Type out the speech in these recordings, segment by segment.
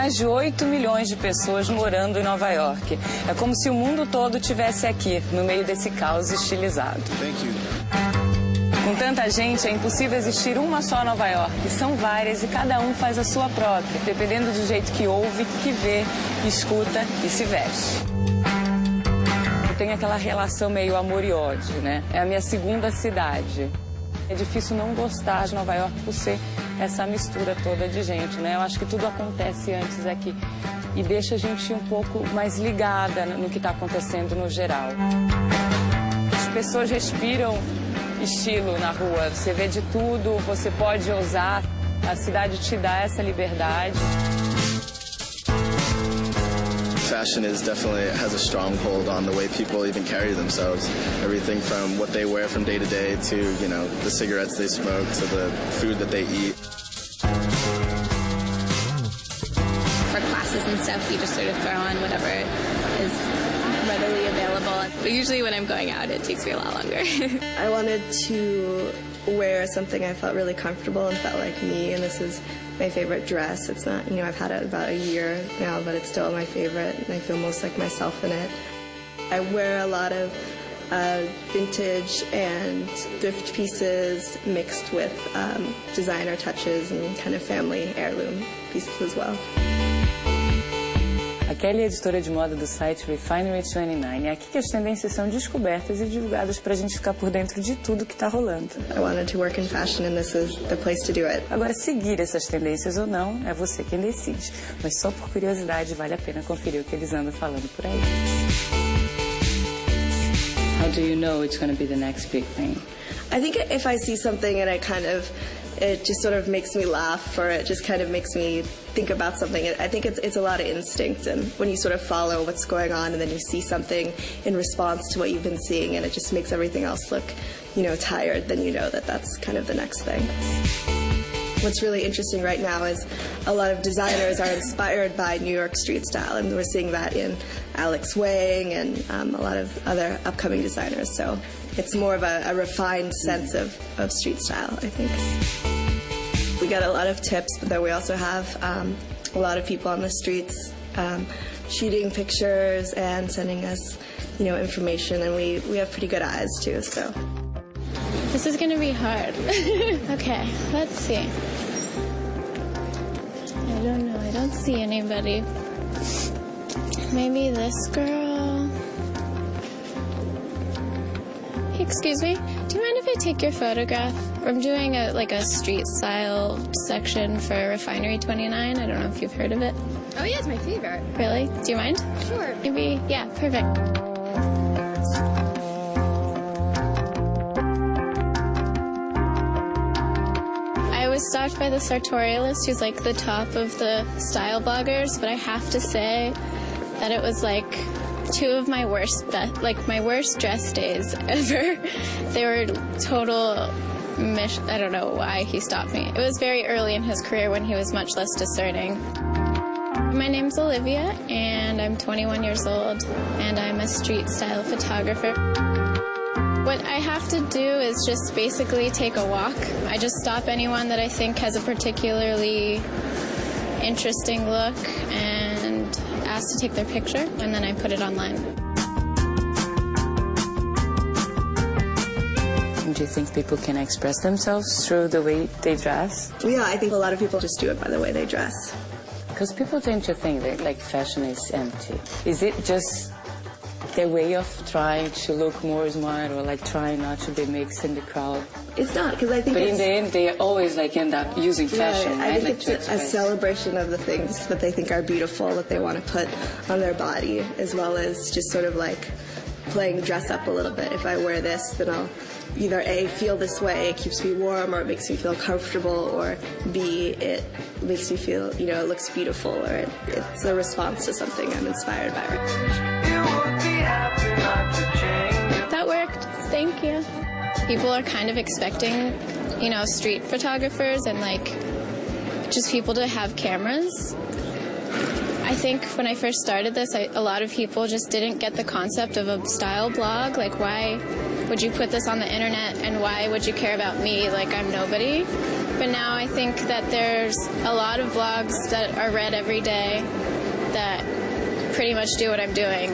mais de 8 milhões de pessoas morando em Nova York. É como se o mundo todo estivesse aqui, no meio desse caos estilizado. Thank you. Com tanta gente, é impossível existir uma só Nova York. São várias e cada um faz a sua própria, dependendo do jeito que ouve, que vê, escuta e se veste. Tem aquela relação meio amor e ódio, né? É a minha segunda cidade. É difícil não gostar de Nova York por ser essa mistura toda de gente, né? Eu acho que tudo acontece antes aqui e deixa a gente um pouco mais ligada no que está acontecendo no geral. As pessoas respiram estilo na rua, você vê de tudo, você pode ousar, a cidade te dá essa liberdade. Fashion definitely has a strong hold on the way people even carry themselves. Everything from what they wear from day to day to, you know, the cigarettes they smoke to the food that they eat. For classes and stuff, we just sort of throw on whatever is readily available. But usually when I'm going out, it takes me a lot longer. I wanted to wear something I felt really comfortable and felt like me, and this is my favorite dress. It's not, you know, I've had it about a year now, but it's still my favorite, and I feel most like myself in it. I wear a lot of vintage and thrift pieces mixed with designer touches and kind of family heirloom pieces as well. A Kelly é editora de moda do site Refinery29. É aqui que as tendências são descobertas e divulgadas para a gente ficar por dentro de tudo que está rolando. I wanted to work in fashion and this is the place to do it. Agora, seguir essas tendências ou não, é você quem decide. Mas só por curiosidade, vale a pena conferir o que eles andam falando por aí. How do you know it's going to be the next big thing? I think if I see something and it just sort of makes me laugh, or it just kind of makes me think about something. I think it's a lot of instinct, and when you sort of follow what's going on and then you see something in response to what you've been seeing and it just makes everything else look, you know, tired, then you know that that's kind of the next thing. What's really interesting right now is a lot of designers are inspired by New York street style, and we're seeing that in Alex Wang and a lot of other upcoming designers. So it's more of a refined sense of street style, I think. We get a lot of tips, but then we also have a lot of people on the streets shooting pictures and sending us, you know, information, and we have pretty good eyes too, so. This is gonna be hard. Okay, let's see. I don't know, I don't see anybody. Maybe this girl. Hey, excuse me, do you mind if I take your photograph? I'm doing a street style section for Refinery29. I don't know if you've heard of it. Oh yeah, it's my favorite. Really? Do you mind? Sure. Maybe, yeah, perfect. I was stopped by the sartorialist, who's like the top of the style bloggers, but I have to say that it was like two of my worst dress days ever. They were total I don't know why he stopped me. It was very early in his career when he was much less discerning. My name's Olivia, and I'm 21 years old, and I'm a street style photographer. What I have to do is just basically take a walk. I just stop anyone that I think has a particularly interesting look and ask to take their picture, and then I put it online. Do you think people can express themselves through the way they dress? Yeah, I think a lot of people just do it by the way they dress. Because people tend to think that like fashion is empty. Is it just their way of trying to look more smart, or like trying not to be mixed in the crowd? It's not, because I think But in the end, they always like end up using fashion, I right? think like it's a celebration of the things that they think are beautiful, that they want to put on their body, as well as just sort of like playing dress up a little bit. If I wear this, then I'll either A, feel this way, it keeps me warm, or it makes me feel comfortable, or B, it makes me feel, you know, it looks beautiful, or it's a response to something I'm inspired by. That worked. Thank you. People are kind of expecting, you know, street photographers and like just people to have cameras. I think when I first started this, a lot of people just didn't get the concept of a style blog. Like, why would you put this on the internet, and why would you care about me? Like, I'm nobody. But now I think that there's a lot of blogs that are read every day that pretty much do what I'm doing.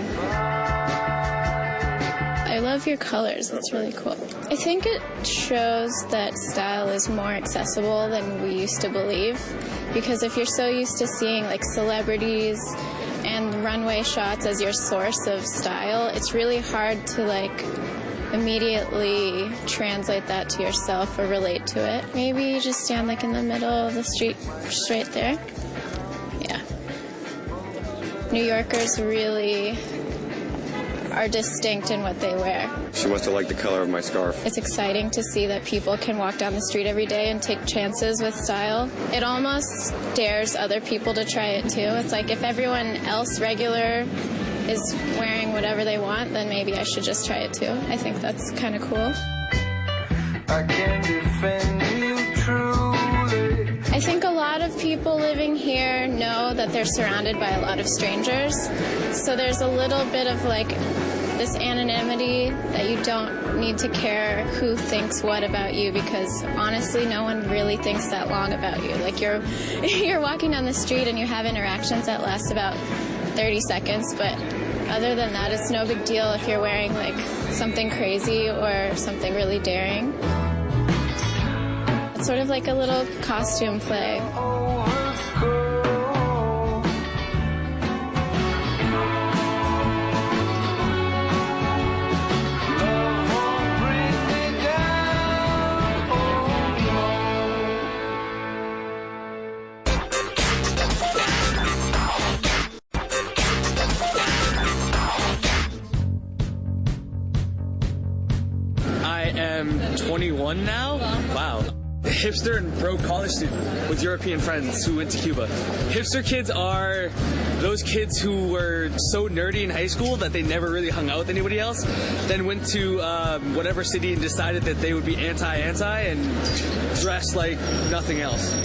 I love your colors. That's really cool. I think it shows that style is more accessible than we used to believe. Because if you're so used to seeing like celebrities and runway shots as your source of style, it's really hard to like immediately translate that to yourself or relate to it. Maybe you just stand like in the middle of the street, straight there. Yeah. New Yorkers really are distinct in what they wear. She must have liked the color of my scarf. It's exciting to see that people can walk down the street every day and take chances with style. It almost dares other people to try it too. It's like if everyone else regular is wearing whatever they want, then maybe I should just try it too. I think that's kind of cool. I can defend you truly. I think a lot of people living here know that they're surrounded by a lot of strangers. So there's a little bit of like this anonymity that you don't need to care who thinks what about you, because honestly no one really thinks that long about you. Like you're walking down the street and you have interactions that last about 30 seconds, but other than that it's no big deal if you're wearing like something crazy or something really daring. It's sort of like a little costume play. I am 21 now. Wow. Hipster and broke college student with European friends who went to Cuba. Hipster kids are those kids who were so nerdy in high school that they never really hung out with anybody else, then went to whatever city and decided that they would be anti and dressed like nothing else.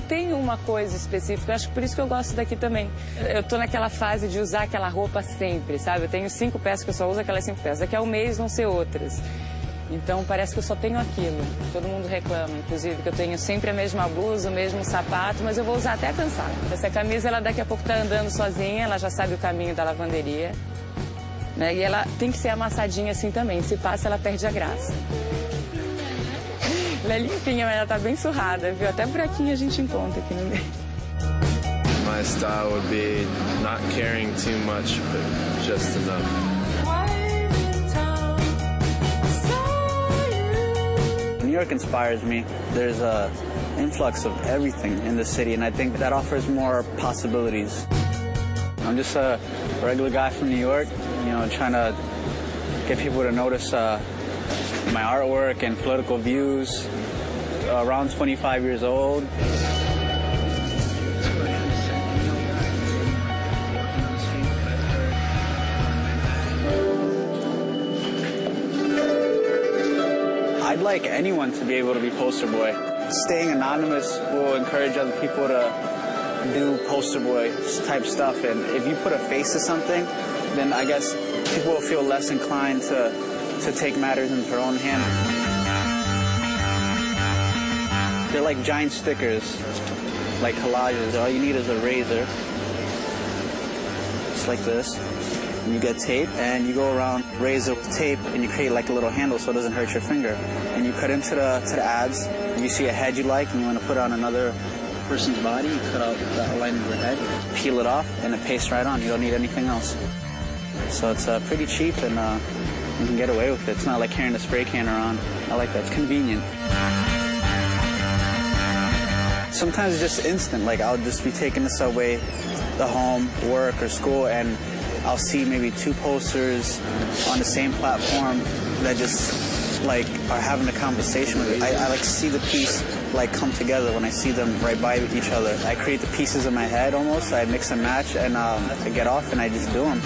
Tem uma coisa específica, acho que por isso que eu gosto daqui também. Eu tô naquela fase de usar aquela roupa sempre, sabe? Eu tenho 5 peças que eu só uso aquelas 5 peças. Daqui a um mês vão ser outras. Então parece que eu só tenho aquilo. Todo mundo reclama, inclusive, que eu tenho sempre a mesma blusa, o mesmo sapato, mas eu vou usar até cansar. Essa camisa, ela daqui a pouco tá andando sozinha, ela já sabe o caminho da lavanderia, né? E ela tem que ser amassadinha assim também. Se passa, ela perde a graça. Ela é limpinha, mas ela tá bem surrada, viu? Até buraquinho a gente encontra aqui no meio. My style would be not caring too much, but just enough. New York inspires me. There's an influx of everything in the city, and I think that offers more possibilities. I'm just a regular guy from New York, you know, trying to get people to notice my artwork and political views. Around 25 years old. I'd like anyone to be able to be poster boy. Staying anonymous will encourage other people to do poster boy type stuff, and if you put a face to something, then I guess people will feel less inclined to take matters into their own hand. They're like giant stickers, like collages. All you need is a razor, just like this. And you get tape, and you go around razor with tape, and you create like a little handle so it doesn't hurt your finger. And you cut into the ads. You see a head you like, and you want to put on another person's body. You cut out the outline of their head, peel it off, and it pastes right on. You don't need anything else. So it's pretty cheap, and you can get away with it. It's not like carrying a spray can around. I like that. It's convenient. Sometimes it's just instant. Like I'll just be taking the subway to home, work, or school, and I'll see maybe 2 posters on the same platform that just like are having a conversation with it. I like see the piece like come together when I see them right by each other. I create the pieces in my head almost. I mix and match, and I get off and I just do them.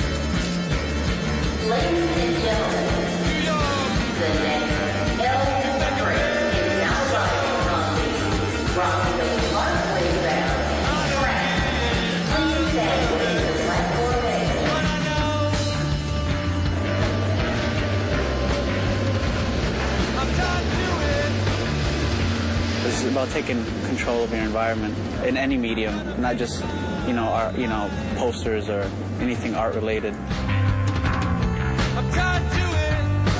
Ladies and gentlemen, the next elegant train is now running from the Parkway bound track. Please stand with the platform about taking control of your environment in any medium, not just, art, posters or anything art related.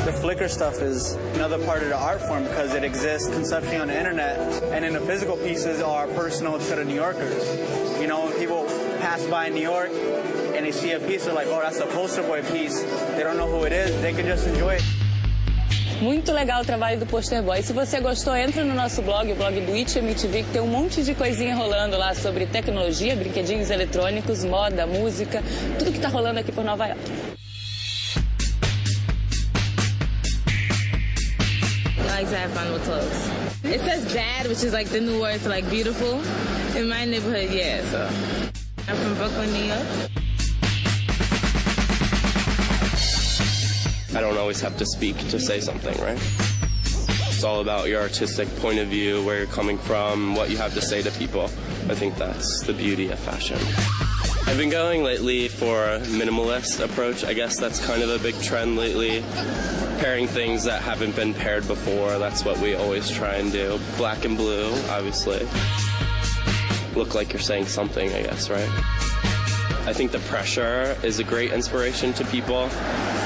The flicker stuff is another part of the art form because it exists conceptually on the internet, and then the physical pieces are personal to the New Yorkers. When people pass by New York and they see a piece, they're like, oh, that's a poster boy piece. They don't know who it is. They can just enjoy it. Muito legal o trabalho do Poster Boy. Se você gostou, entra no nosso blog, o blog do It MTV, que tem um monte de coisinha rolando lá sobre tecnologia, brinquedinhos eletrônicos, moda, música, tudo que tá rolando aqui por Nova York. I like to have fun with clothes. It says bad, which is like the new word for like beautiful. In my neighborhood, yeah, so. I'm from Brooklyn, New York. I don't always have to speak to say something, right? It's all about your artistic point of view, where you're coming from, what you have to say to people. I think that's the beauty of fashion. I've been going lately for a minimalist approach. I guess that's kind of a big trend lately. Pairing things that haven't been paired before, that's what we always try and do. Black and blue, obviously. Look like you're saying something, I guess, right? I think the pressure is a great inspiration to people.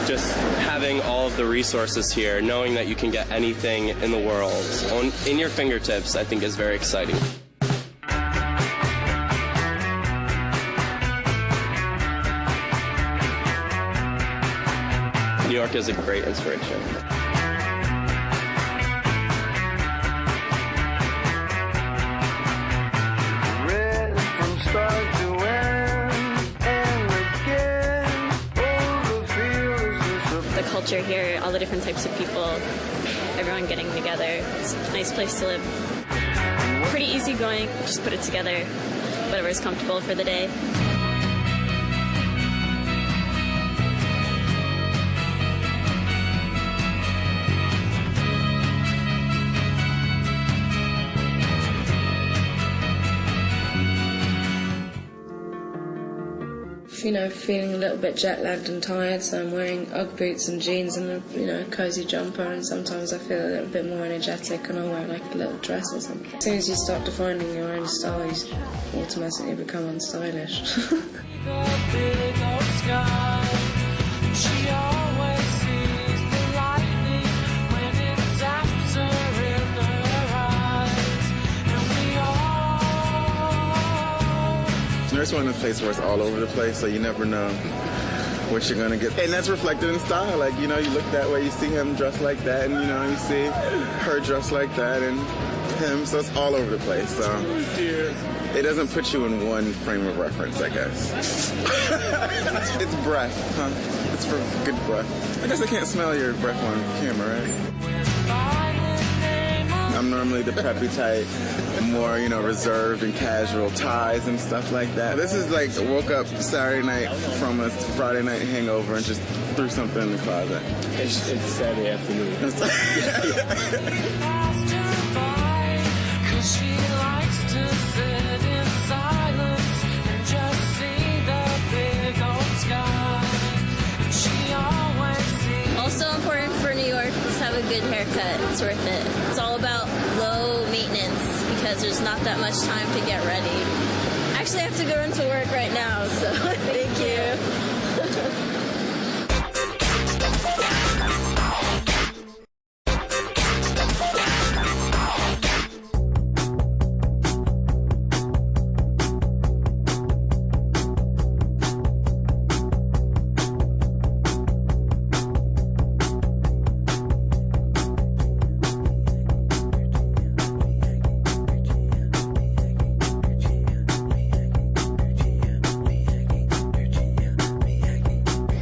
Just having all of the resources here, knowing that you can get anything in the world in your fingertips, I think is very exciting. New York is a great inspiration. The culture here, all the different types of people, everyone getting together. It's a nice place to live. Pretty easygoing, just put it together, whatever's comfortable for the day. Feeling a little bit jet-lagged and tired, so I'm wearing Ugg boots and jeans and a cozy jumper, and sometimes I feel a little bit more energetic and I'll wear like a little dress or something. As soon as you start defining your own style, you automatically become unstylish. Nurse one of the place where it's all over the place, so you never know what you're gonna get. And that's reflected in style. Like, you look that way, you see him dressed like that, and you see her dressed like that, and him, so it's all over the place. So it doesn't put you in one frame of reference, I guess. It's breath, huh? It's for good breath. I guess I can't smell your breath on camera, right? I'm normally the preppy type, more, reserved and casual, ties and stuff like that. This is like, woke up Saturday night from a Friday night hangover and just threw something in the closet. It's Saturday afternoon. Also important for New York is to have a good haircut. It's worth it. It's all about low maintenance because there's not that much time to get ready. Actually, I have to go into work right now, so thank you.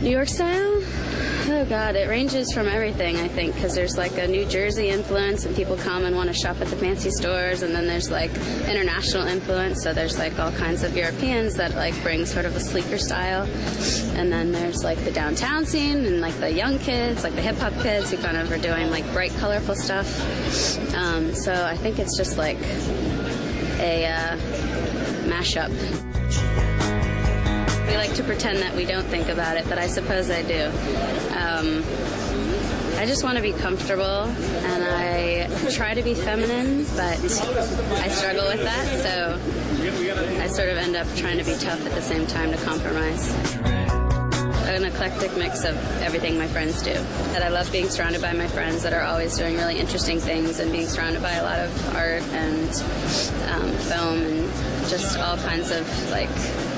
New York style? Oh God, it ranges from everything, I think, because there's like a New Jersey influence and people come and want to shop at the fancy stores, and then there's like international influence, so there's like all kinds of Europeans that like bring sort of a sleeker style, and then there's like the downtown scene and like the young kids, like the hip-hop kids who kind of are doing like bright, colorful stuff. So I think it's just like a mashup. We like to pretend that we don't think about it, but I suppose I do. I just want to be comfortable, and I try to be feminine, but I struggle with that, so I sort of end up trying to be tough at the same time to compromise. An eclectic mix of everything my friends do. That I love being surrounded by my friends that are always doing really interesting things, and being surrounded by a lot of art and film and just all kinds of like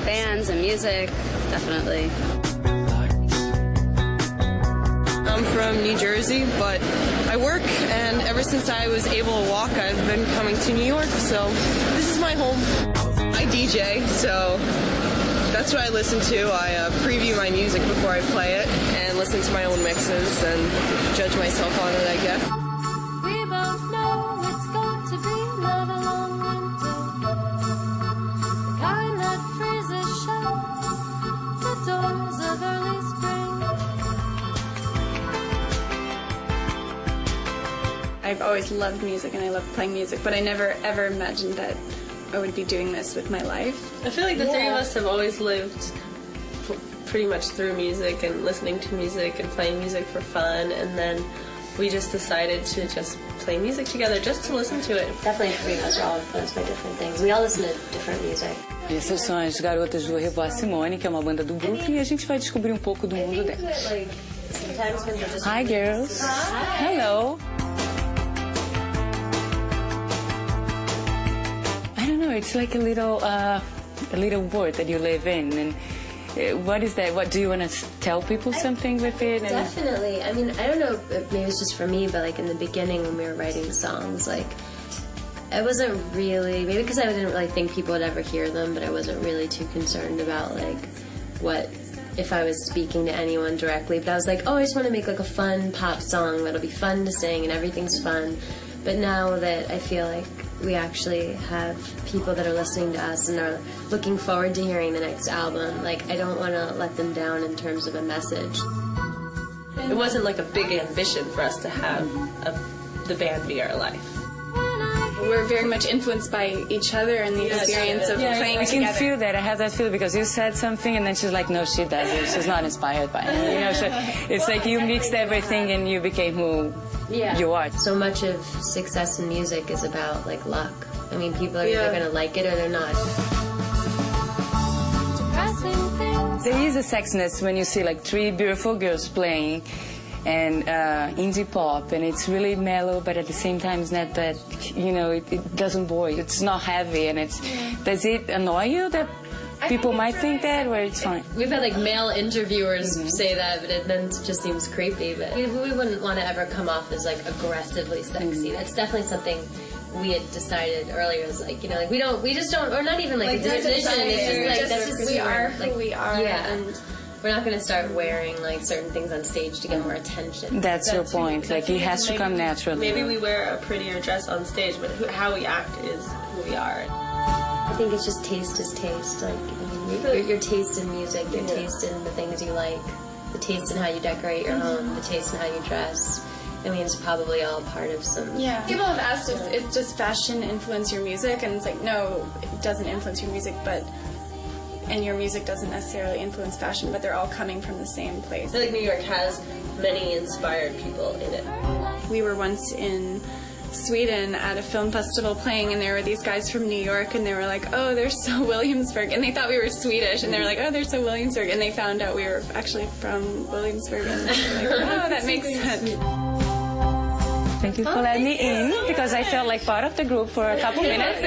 bands and music, definitely. I'm from New Jersey, but I work, and ever since I was able to walk, I've been coming to New York, so this is my home. I DJ, so that's what I listen to. I preview my music before I play it and listen to my own mixes and judge myself on it, I guess. We both know it's going to be another long winter. The kind that freezes shut the doors of early spring. I've always loved music and I love playing music, but I never ever imagined that I would be doing this with my life. I feel like the three of us have always lived pretty much through music and listening to music and playing music for fun, and then we just decided to just play music together just to listen to it. Definitely three of us are all influenced by different things. We all listen to different music. Essas são as garotas do Revoar Simone, que é uma banda do Brooklyn, e a gente vai descobrir um pouco do mundo delas. Hi girls. Hi. Hello. I don't know, it's like a little world that you live in, and what is that? What do you want to tell people something with it? Definitely. I mean, I don't know, maybe it's just for me, but like in the beginning when we were writing songs, like I wasn't really, maybe because I didn't really think people would ever hear them, but I wasn't really too concerned about like what if I was speaking to anyone directly. But I was like, oh, I just want to make like a fun pop song that'll be fun to sing and everything's fun. But now that I feel like we actually have people that are listening to us and are looking forward to hearing the next album, like I don't want to let them down in terms of a message. It wasn't like a big ambition for us to have the band be our life. We're very much influenced by each other and the experience of playing I together. can feel that. I have that feeling because you said something and then she's like, no, she doesn't. She's not inspired by it. You know, so it's like you mixed everything and you became who you are. So much of success in music is about like luck. I mean, people are either going to like it or they're not. There is a sexiness when you see like three beautiful girls playing and indie pop, and it's really mellow, but at the same time it's not that, you know, it doesn't bore you. It's not heavy, and it's, does it annoy you that people might think that, or it's fine? We've had like male interviewers say that, but it then just seems creepy. But we wouldn't want to ever come off as like aggressively sexy. That's definitely something we had decided earlier. Is like, you know, like we just don't, or not even like a decision. It's just like we are who we are. Yeah. And we're not going to start wearing like certain things on stage to get more attention. That's your point. Like it has to come naturally. Maybe we wear a prettier dress on stage, but how we act is who we are. I think it's just taste is taste. Like, I mean, your taste in music, your taste in the things you like, the taste in how you decorate your home, the taste in how you dress. I mean, it's probably all part of some... Yeah. People have asked if does fashion influence your music, and it's like, no, it doesn't influence your music, but... And your music doesn't necessarily influence fashion, but they're all coming from the same place. I feel like New York has many inspired people in it. We were once in Sweden at a film festival playing, and there were these guys from New York, and they were like, oh, they're so Williamsburg, and they thought we were Swedish, and they were like, oh, they're so Williamsburg, and they found out we were actually from Williamsburg, and they were like, oh, that makes sense. Thank you for letting me in, because I felt like part of the group for a couple minutes.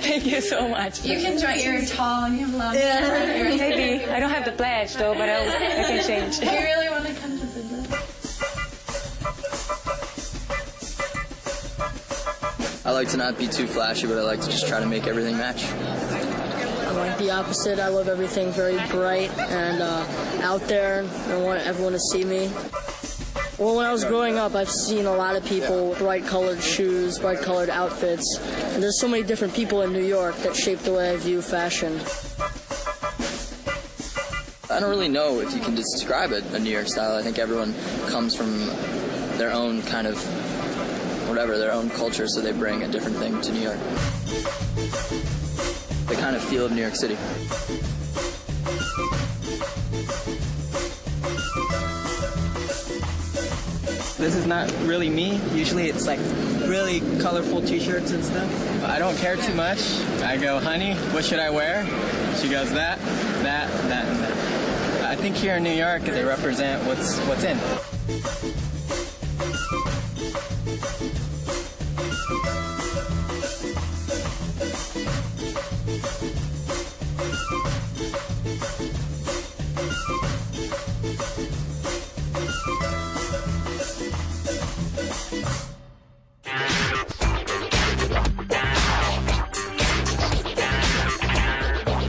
Thank you so much. You can join. You're tall and you have long hair. Maybe. I don't have the pledge, though, but I can change. Do you really want to come to visit? I like to not be too flashy, but I like to just try to make everything match. I'm like the opposite. I love everything very bright and out there. I want everyone to see me. Well, when I was growing up, I've seen a lot of people with bright-colored shoes, bright-colored outfits, and there's so many different people in New York that shape the way I view fashion. I don't really know if you can describe a New York style. I think everyone comes from their own kind of, whatever, their own culture, so they bring a different thing to New York. The kind of feel of New York City. This is not really me. Usually it's like really colorful t-shirts and stuff. I don't care too much. I go, honey, what should I wear? She goes, that, and that. I think here in New York, they represent what's in.